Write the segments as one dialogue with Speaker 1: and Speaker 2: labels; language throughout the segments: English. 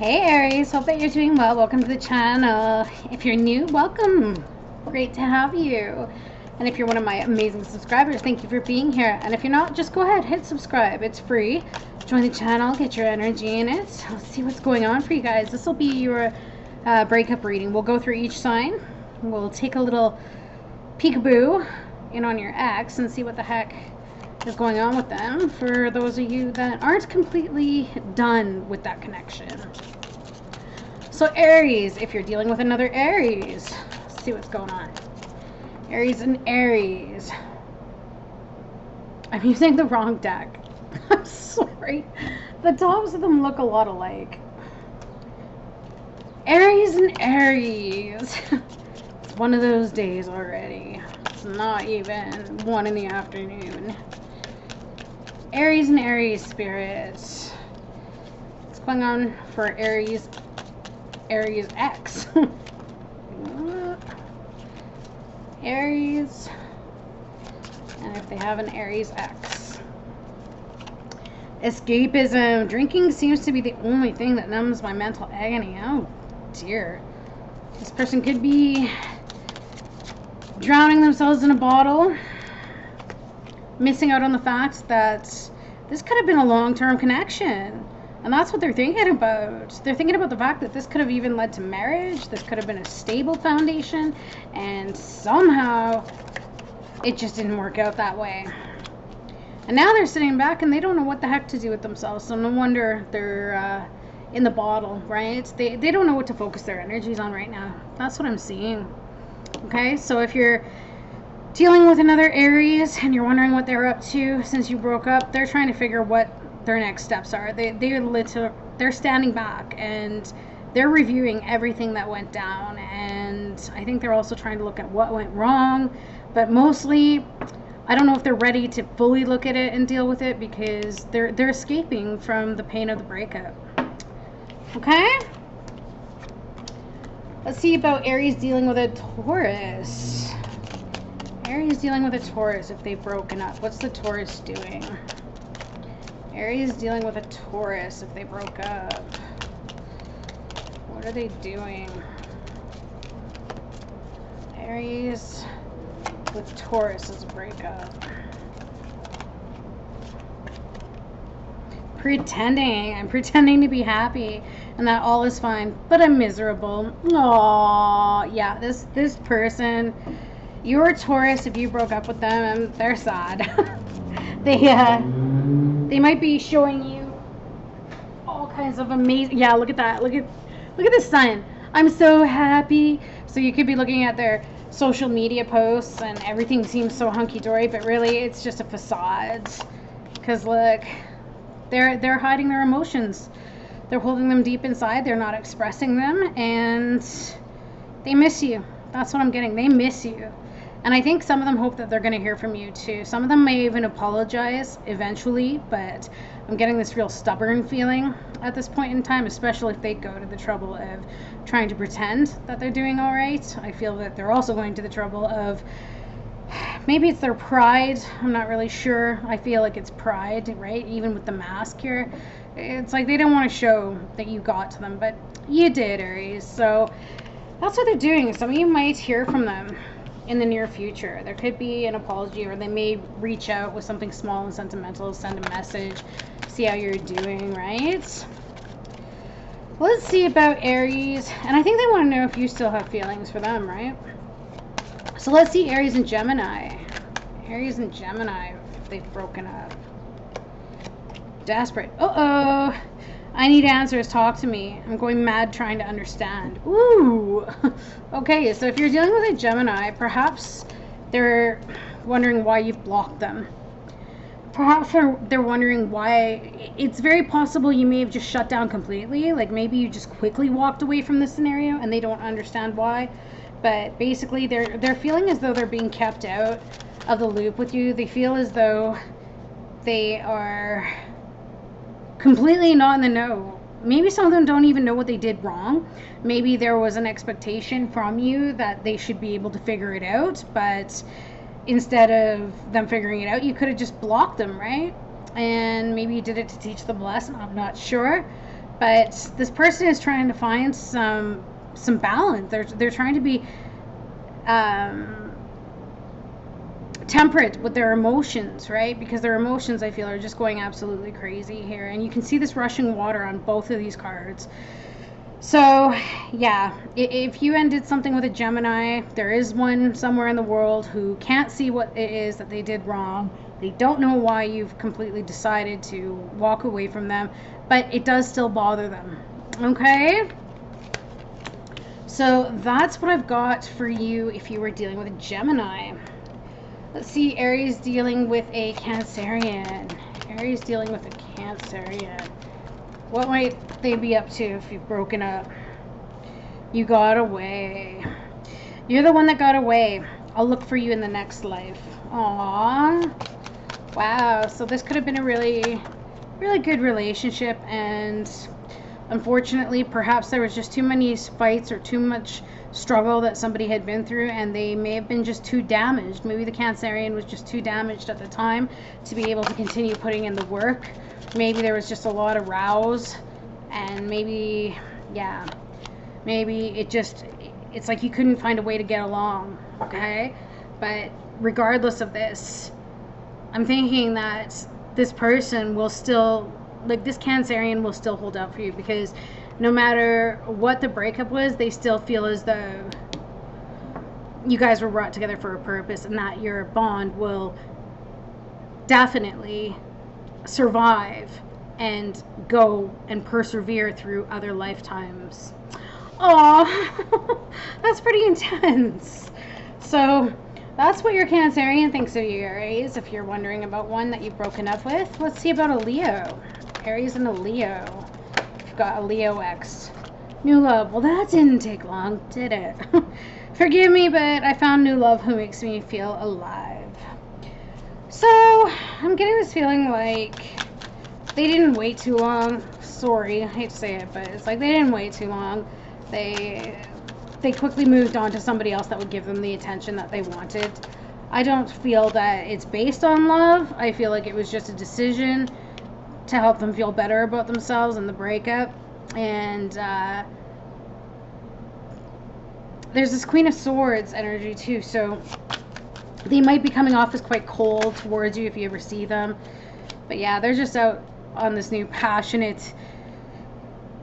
Speaker 1: Hey Aries, hope that you're doing well. Welcome to the channel. If you're new, welcome. Great to have you. And if you're one of my amazing subscribers, thank you for being here. And if you're not, just go ahead, hit subscribe. It's free. Join the channel, get your energy in it. Let's see what's going on for you guys. This will be your breakup reading. We'll go through each sign. We'll take a little peekaboo in on your ex and see what the heck is going on with them for those of you that aren't completely done with that connection. So Aries, if you're dealing with another Aries, let's see what's going on. Aries and Aries. I'm using the wrong deck. I'm sorry. The tops of them look a lot alike. Aries and Aries. It's one of those days already. It's not even 1 in the afternoon. Aries and Aries spirits. What's going on for Aries X? Aries. And if they have an Aries X. Escapism. Drinking seems to be the only thing that numbs my mental agony. Oh dear. This person could be drowning themselves in a bottle. Missing out on the fact that this could have been a long-term connection, and that's what they're thinking about. They're thinking about the fact that this could have even led to marriage. This could have been a stable foundation, and somehow it just didn't work out that way. And now they're sitting back and they don't know what the heck to do with themselves. So no wonder they're in the bottle, right? They don't know what to focus their energies on right now. That's what I'm seeing. Okay, so if you're dealing with another Aries and you're wondering what they're up to since you broke up, they're trying to figure what their next steps are. They're standing back and they're reviewing everything that went down, and I think they're also trying to look at what went wrong, but mostly I don't know if they're ready to fully look at it and deal with it because they're escaping from the pain of the breakup. Okay, let's see about Aries dealing with a Taurus. Aries dealing with a Taurus if they've broken up. What's the Taurus doing? Aries dealing with a Taurus if they broke up. What are they doing? Aries with Taurus as a breakup. Pretending. I'm pretending to be happy and that all is fine, but I'm miserable. Aww, yeah, this person, you're a Taurus. If you broke up with them, they're sad. They might be showing you all kinds of amazing. Yeah, look at that. Look at the sun. I'm so happy. So you could be looking at their social media posts and everything seems so hunky-dory, but really it's just a facade. Because look, they're hiding their emotions. They're holding them deep inside. They're not expressing them, and they miss you. That's what I'm getting. They miss you. And I think some of them hope that they're going to hear from you too. Some of them may even apologize eventually, but I'm getting this real stubborn feeling at this point in time, especially if they go to the trouble of trying to pretend that they're doing all right. I feel that they're also going to the trouble of, maybe it's their pride. I'm not really sure. I feel like it's pride, right? Even with the mask here. It's like they don't want to show that you got to them, but you did, Aries. So that's what they're doing. Some of you might hear from them in the near future. There could be an apology, or they may reach out with something small and sentimental, send a message, see how you're doing, right? Let's see about Aries. And I think they want to know if you still have feelings for them, right? So let's see Aries and Gemini. Aries and Gemini, if they've broken up. Desperate. Uh-oh. I need answers. Talk to me. I'm going mad trying to understand. Ooh. Okay, so if you're dealing with a Gemini, perhaps they're wondering why you've blocked them. Perhaps they're wondering why. It's very possible you may have just shut down completely. Like maybe you just quickly walked away from the scenario and they don't understand why. But basically they're feeling as though they're being kept out of the loop with you. They feel as though they are completely not in the know. Maybe some of them don't even know what they did wrong. Maybe there was an expectation from you that they should be able to figure it out, but instead of them figuring it out, you could have just blocked them, right? And maybe you did it to teach them a lesson. I'm not sure. But this person is trying to find some balance. They're trying to be temperate with their emotions, right? Because their emotions, I feel, are just going absolutely crazy here. And you can see this rushing water on both of these cards. So, yeah, if you ended something with a Gemini, there is one somewhere in the world who can't see what it is that they did wrong. They don't know why you've completely decided to walk away from them, but it does still bother them. Okay? So that's what I've got for you if you were dealing with a Gemini. Let's see, Aries dealing with a Cancerian. Aries dealing with a Cancerian. What might they be up to if you've broken up? You got away. You're the one that got away. I'll look for you in the next life. Aww. Wow. So this could have been a really, really good relationship, and unfortunately, perhaps there was just too many fights or too much struggle that somebody had been through, and they may have been just too damaged. Maybe the Cancerian was just too damaged at the time to be able to continue putting in the work. Maybe there was just a lot of rows, and maybe, yeah, maybe it's like you couldn't find a way to get along, okay? But regardless of this, I'm thinking that this person will still, like, this Cancerian will still hold out for you, because no matter what the breakup was, they still feel as though you guys were brought together for a purpose, and that your bond will definitely survive and go and persevere through other lifetimes. Oh, that's pretty intense. So that's what your Cancerian thinks of you, Aries, if you're wondering about one that you've broken up with. Let's see about a Leo. Aries and a Leo. You've got a Leo ex. New love. Well, that didn't take long, did it? Forgive me, but I found new love who makes me feel alive. So, I'm getting this feeling like they didn't wait too long. Sorry, I hate to say it, but it's like they didn't wait too long. They quickly moved on to somebody else that would give them the attention that they wanted. I don't feel that it's based on love. I feel like it was just a decision to help them feel better about themselves in the breakup. And there's this Queen of Swords energy too, so they might be coming off as quite cold towards you if you ever see them. But yeah, they're just out on this new passionate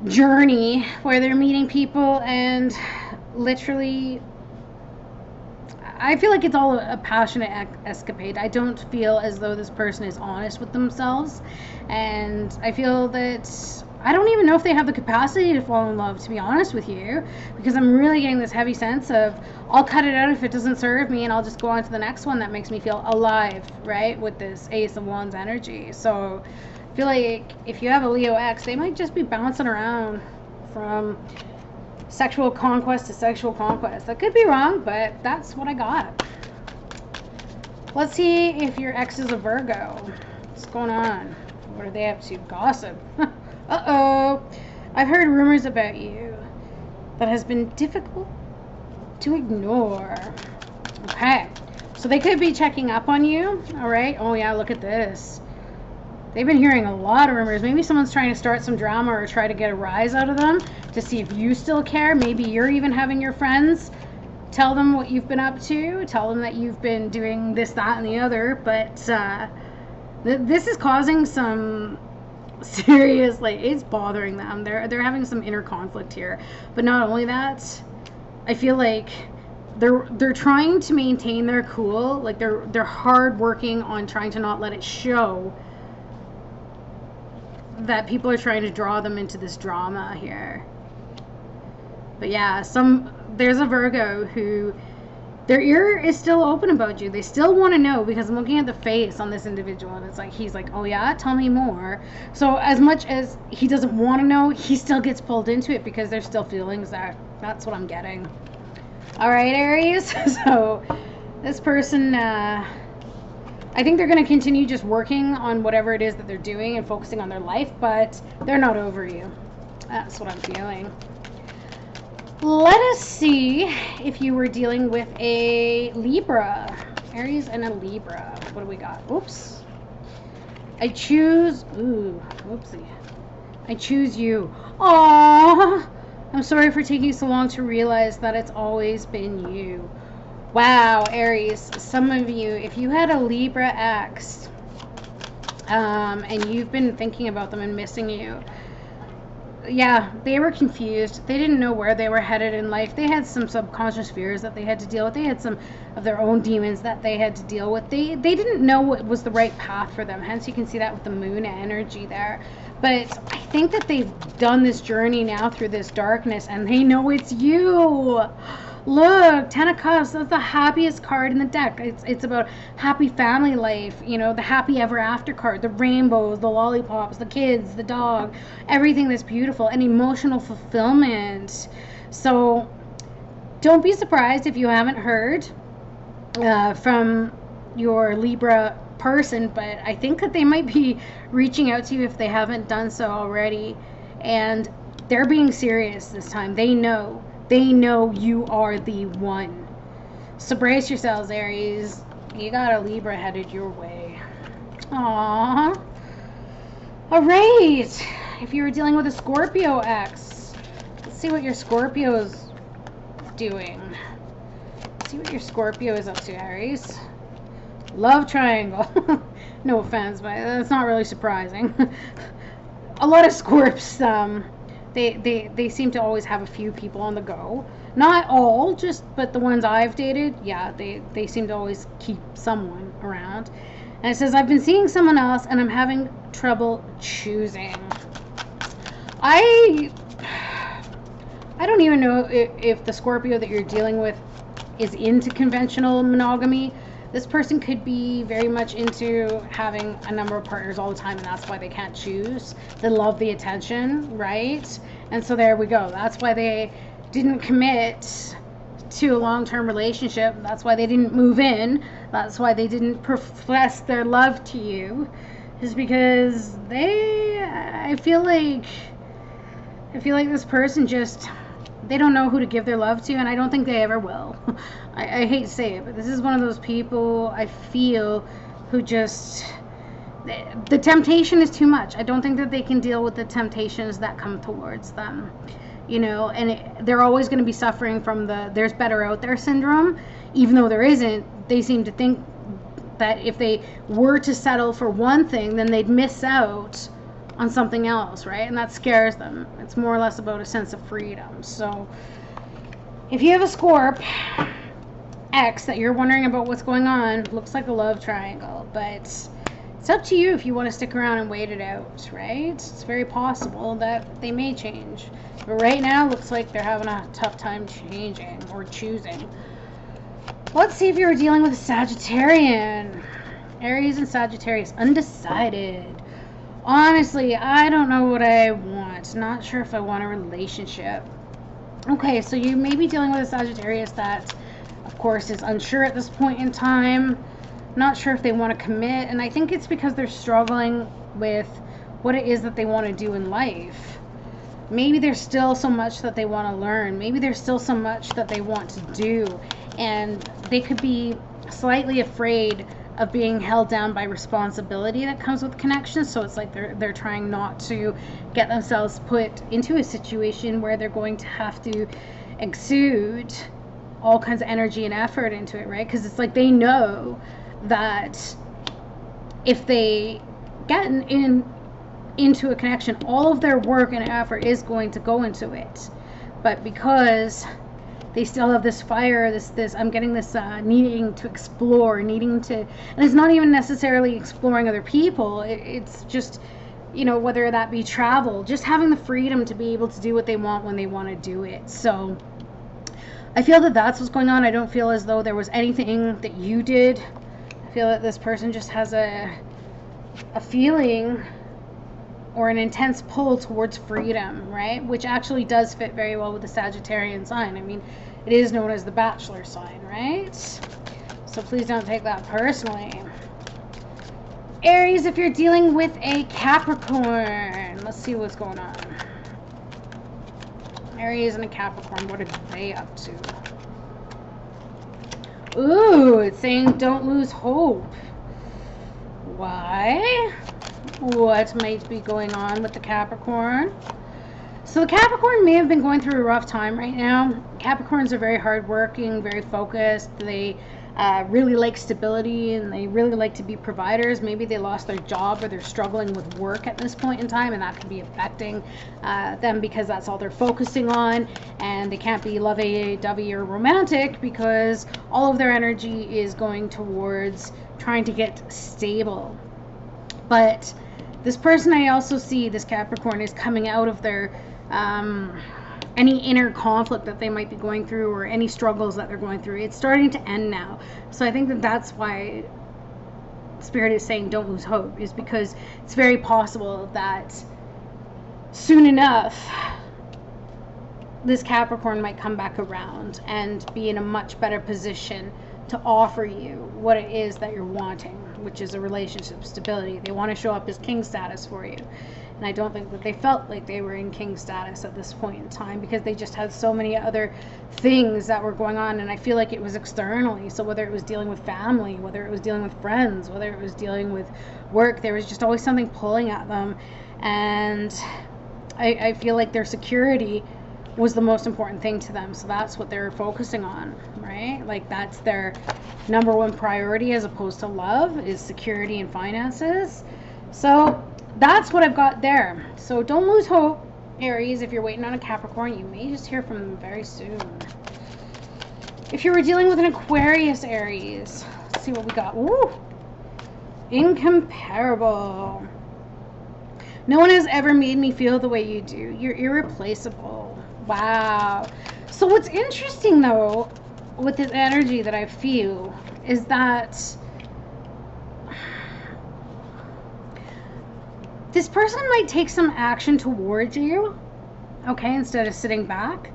Speaker 1: journey where they're meeting people, and literally I feel like it's all a passionate escapade. I don't feel as though this person is honest with themselves, and I feel that I don't even know if they have the capacity to fall in love, to be honest with you, because I'm really getting this heavy sense of I'll cut it out if it doesn't serve me, and I'll just go on to the next one that makes me feel alive, right, with this Ace of Wands energy. So I feel like if you have a Leo ex, they might just be bouncing around from sexual conquest to sexual conquest. I could be wrong, but that's what I got. Let's see if your ex is a Virgo. What's going on? What are they up to? Gossip. Uh-oh. I've heard rumors about you that has been difficult to ignore. Okay. So they could be checking up on you. All right. Oh, yeah, look at this. They've been hearing a lot of rumors. Maybe someone's trying to start some drama or try to get a rise out of them to see if you still care. Maybe you're even having your friends tell them what you've been up to. Tell them that you've been doing this, that, and the other. But this is causing some serious, like, it's bothering them. They're having some inner conflict here. But not only that, I feel like they're trying to maintain their cool. Like, they're hard working on trying to not let it show that people are trying to draw them into this drama here. But yeah, there's a Virgo who their ear is still open about you. They still want to know, because I'm looking at the face on this individual, and it's like he's like, oh yeah, tell me more. So as much as he doesn't want to know, he still gets pulled into it because there's still feelings there. That's what I'm getting. All right, Aries. So this person, I think they're going to continue just working on whatever it is that they're doing and focusing on their life, but they're not over you. That's what I'm feeling. Let us see if you were dealing with a Libra. Aries and a Libra. What do we got? Oops. I choose... Ooh, whoopsie. I choose you. Aww. I'm sorry for taking so long to realize that it's always been you. Wow, Aries, some of you, if you had a Libra ex, and you've been thinking about them and missing you, yeah, they were confused. They didn't know where they were headed in life. They had some subconscious fears that they had to deal with. They had some of their own demons that they had to deal with. They didn't know what was the right path for them. Hence, you can see that with the moon energy there. But I think that they've done this journey now through this darkness, and they know it's you. Look, Ten of Cups, that's the happiest card in the deck. It's about happy family life, you know, the happy ever after card, the rainbows, the lollipops, the kids, the dog, everything that's beautiful, and emotional fulfillment. So don't be surprised if you haven't heard from your Libra person, but I think that they might be reaching out to you if they haven't done so already, and they're being serious this time. They know you are the one. So brace yourselves, Aries. You got a Libra headed your way. Aww. Alright. If you were dealing with a Scorpio ex, let's see what your Scorpio's doing. Let's see what your Scorpio is up to, Aries. Love triangle. No offense, but that's not really surprising. A lot of Scorps, they seem to always have a few people on the go. Not all, but the ones I've dated, yeah, they seem to always keep someone around. And it says, I've been seeing someone else and I'm having trouble choosing. I don't even know if the Scorpio that you're dealing with is into conventional monogamy. This person could be very much into having a number of partners all the time, and that's why they can't choose. They love the attention, right? And so there we go. That's why they didn't commit to a long-term relationship. That's why they didn't move in. That's why they didn't profess their love to you. Is because I feel like this person just, they don't know who to give their love to, and I don't think they ever will. I hate to say it, but this is one of those people I feel who just, the temptation is too much. I don't think that they can deal with the temptations that come towards them, you know, and they're always going to be suffering from the there's better out there syndrome. Even though there isn't, they seem to think that if they were to settle for one thing, then they'd miss out on something else, right? And that scares them. It's more or less about a sense of freedom. So if you have a Scorp ex that you're wondering about what's going on, looks like a love triangle, but it's up to you if you want to stick around and wait it out, right? It's very possible that they may change, but right now looks like they're having a tough time changing or choosing. Let's see if you're dealing with a Sagittarian. Aries and Sagittarius, undecided. Honestly, I don't know what I want. Not sure if I want a relationship. Okay, so you may be dealing with a Sagittarius that, of course, is unsure at this point in time. Not sure if they want to commit, and I think it's because they're struggling with what it is that they want to do in life. Maybe there's still so much that they want to learn. Maybe there's still so much that they want to do, and they could be slightly afraid of being held down by responsibility that comes with connections. So it's like they're trying not to get themselves put into a situation where they're going to have to exude all kinds of energy and effort into it, right? Because it's like they know that if they get into a connection, all of their work and effort is going to go into it. But because they still have this fire, this I'm getting this needing to explore, needing to, and it's not even necessarily exploring other people. It's just, you know, whether that be travel, just having the freedom to be able to do what they want when they want to do it. So I feel that that's what's going on. I don't feel as though there was anything that you did. I feel that this person just has a feeling or an intense pull towards freedom, right? Which actually does fit very well with the Sagittarian sign. I mean, it is known as the Bachelor sign, right? So please don't take that personally. Aries, if you're dealing with a Capricorn, let's see what's going on. Aries and a Capricorn, what are they up to? Ooh, it's saying don't lose hope. Why? what might be going on with the Capricorn. So the Capricorn may have been going through a rough time right now. Capricorns are very hardworking, very focused. They really like stability, and they really like to be providers. Maybe they lost their job, or they're struggling with work at this point in time, and that could be affecting them because that's all they're focusing on, and they can't be lovey-dovey or romantic because all of their energy is going towards trying to get stable. But this person, I also see, this Capricorn, is coming out of their any inner conflict that they might be going through, or any struggles that they're going through. It's starting to end now. So I think that that's why Spirit is saying don't lose hope, is because it's very possible that soon enough this Capricorn might come back around and be in a much better position to offer you what it is that you're wanting, which is a relationship stability. They want to show up as king status for you. And I don't think that they felt like they were in king status at this point in time, because they just had so many other things that were going on. And I feel like it was externally. So whether it was dealing with family, whether it was dealing with friends, whether it was dealing with work, there was just always something pulling at them. And I feel like their security was the most important thing to them. So that's what they're focusing on, right? Like that's their number one priority, as opposed to love, is security and finances. So that's what I've got there. So don't lose hope, Aries. If you're waiting on a Capricorn, you may just hear from them very soon. If you were dealing with an Aquarius, Aries, let's see what we got. Ooh, incomparable. No one has ever made me feel the way you do. You're irreplaceable. Wow. So what's interesting, though, with this energy that I feel is that this person might take some action towards you, okay, instead of sitting back.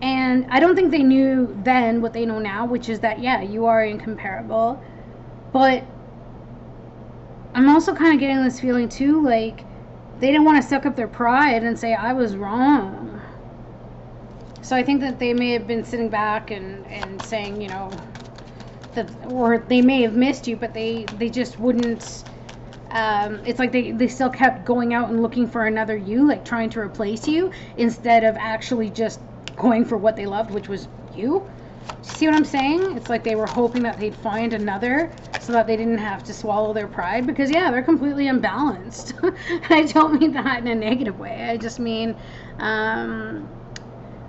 Speaker 1: And I don't think they knew then what they know now, which is that, yeah, you are incomparable. But I'm also kind of getting this feeling, too, like they didn't want to suck up their pride and say, I was wrong. So I think that they may have been sitting back and saying, you know, that, or they may have missed you, but they just wouldn't. It's like they still kept going out and looking for another you, like trying to replace you, instead of actually just going for what they loved, which was you. See what I'm saying? It's like they were hoping that they'd find another so that they didn't have to swallow their pride, because yeah, they're completely imbalanced. I don't mean that in a negative way. I just mean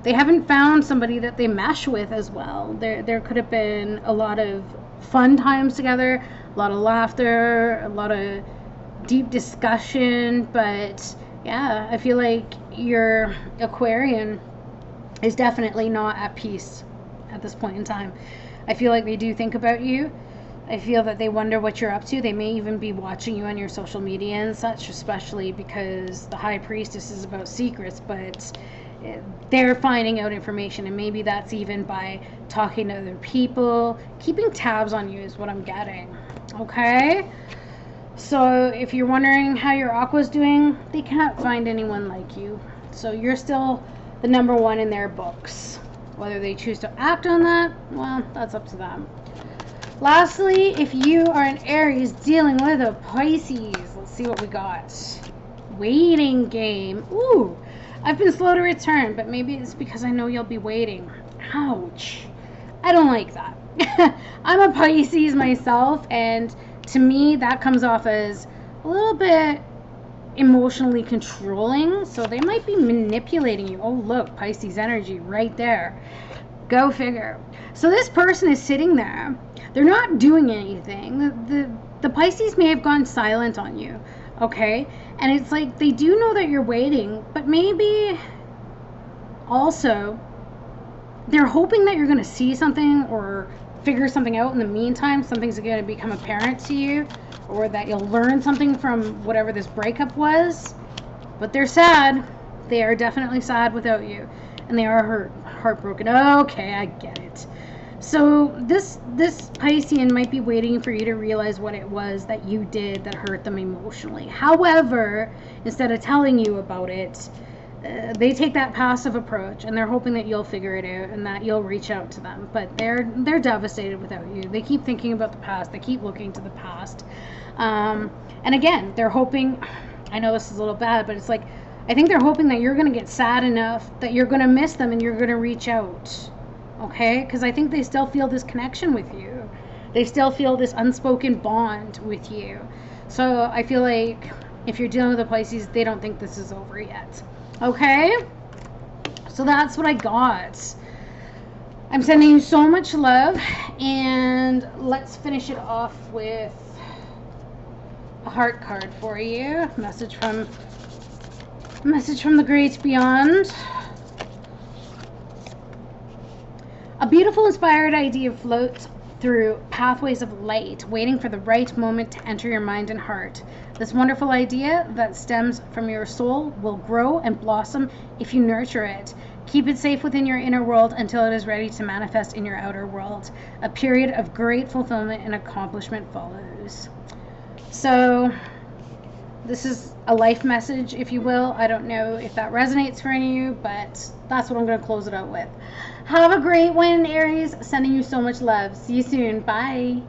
Speaker 1: they haven't found somebody that they mesh with as well. There could have been a lot of fun times together, a lot of laughter, a lot of deep discussion, but yeah, I feel like your Aquarian is definitely not at peace at this point in time. I feel like they do think about you. I feel that they wonder what you're up to. They may even be watching you on your social media and such, especially because the High Priestess is about secrets, but they're finding out information, and maybe that's even by talking to other people. Keeping tabs on you is what I'm getting. Okay? So if you're wondering how your Aqua's doing, they can't find anyone like you. So you're still the number one in their books. Whether they choose to act on that, well, that's up to them. Lastly, if you are an Aries dealing with a Pisces, let's see what we got. Waiting game. Ooh, I've been slow to return, but maybe it's because I know you'll be waiting. Ouch. I don't like that. I'm a Pisces myself, and to me that comes off as a little bit emotionally controlling, so they might be manipulating you. Oh look, Pisces energy right there. Go figure. So this person is sitting there. They're not doing anything. The Pisces may have gone silent on you, okay? And it's like they do know that you're waiting, but maybe also they're hoping that you're going to see something or figure something out in the meantime. Something's going to become apparent to you, or that you'll learn something from whatever this breakup was. But they're sad. They are definitely sad without you, and they are heartbroken. Okay, I get it. So this Piscean might be waiting for you to realize what it was that you did that hurt them emotionally. However, instead of telling you about it, they take that passive approach, and they're hoping that you'll figure it out and that you'll reach out to them. But they're devastated without you. They keep thinking about the past. They keep looking to the past. And again, they're hoping. I know this is a little bad, but it's like I think they're hoping that you're going to get sad enough that you're going to miss them and you're going to reach out. Okay? Because I think they still feel this connection with you. They still feel this unspoken bond with you. So I feel like if you're dealing with a Pisces, they don't think this is over yet. Okay? So that's what I got. I'm sending you so much love, and let's finish it off with a heart card for you. Message from the great beyond. A beautiful, inspired idea floats through pathways of light, waiting for the right moment to enter your mind and heart. This wonderful idea that stems from your soul will grow and blossom if you nurture it. Keep it safe within your inner world until it is ready to manifest in your outer world. A period of great fulfillment and accomplishment follows. So, this is a life message, if you will. I don't know if that resonates for any of you, but that's what I'm going to close it out with. Have a great one, Aries. Sending you so much love. See you soon. Bye.